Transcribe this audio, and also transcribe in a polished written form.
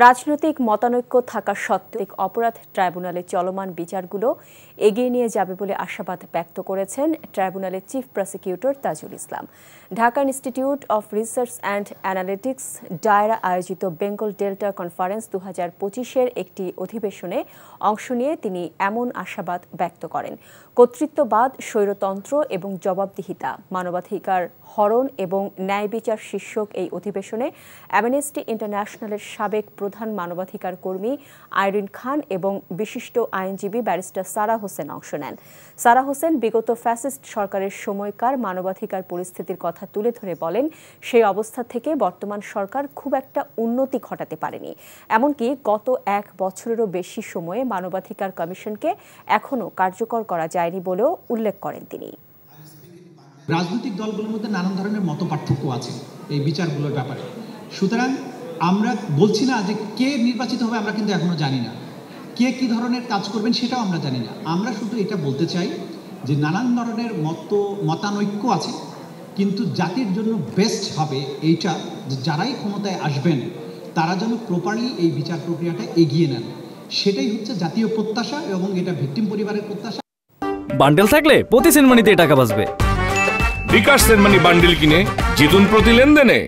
রাজনৈতিক মতানৈক্য থাকা সত্ত্বেও অপরাধ ট্রাইব্যুনালে চলমান বিচারগুলো এগিয়ে নিয়ে যাবে বলে আশাবাদ ব্যক্ত করেছেন ট্রাইব্যুনালের chief prosecutor Tajul Islam. Dhaka institute of research and analytics ডায়রা আয়োজিত বেঙ্গল ডেল্টা কনফারেন্স 2025-এর একটি অধিবেশনে অংশ নিয়ে তিনি এমন আশাবাদ ব্যক্ত করেন। কর্তৃত্ববাদ, স্বৈরতন্ত্র এবং জবাবদিহিতা, মানবাধিকার হরণ এবং ন্যায় বিচার শীর্ষক এই অধিবেশনে অ্যামনেস্টি ইন্টারন্যাশনালের সাবেক প্রধান মানবাধিকার কর্মী আইরিন খান এবং বিশিষ্ট আইনজীবী ব্যারিস্টার সারা হোসেন অংশ নেন। সারা হোসেন বিগত ফ্যাসিস্ট সরকারের সময়কার মানবাধিকার পরিস্থিতির কথা তুলে ধরে বলেন, সেই অবস্থা থেকে বর্তমান সরকার খুব একটা উন্নতি ঘটাতে পারেনি। এমনকি গত 1 বছরেরও বেশি সময়ে মানবাধিকার কমিশনকে এখনও কার্যকর করা যায়নি বলেও উল্লেখ করেন তিনি। রাজনৈতিক দলগুলোর মধ্যে নানান ধরনের মতপার্থক্য আছে এই বিচারগুলোর ব্যাপারে। সুতরাং আমরা বলছি না যে কে নির্বাচিত হবে, আমরা কিন্তু এখনো জানি না। কে কি ধরনের কাজ করবেন সেটাও আমরা জানি না। আমরা শুধু এটা বলতে চাই যে নানান ধরনের মতানৈক্য আছে, কিন্তু জাতির জন্য বেস্ট হবে এইটা যে যারাই ক্ষমতায় আসবেন তারা যেন প্রপারলি এই বিচার প্রক্রিয়াটা এগিয়ে নেন। সেটাই হচ্ছে জাতীয় প্রত্যাশা এবং এটা ভিকটিম পরিবারের প্রত্যাশা। বান্ডেল থাকলে প্রতি সেনমানিতে টাকা বাঁচবে। বিকাশ সেনমানি বান্ডেল কিনে জিতুন প্রতি লেনদেনে।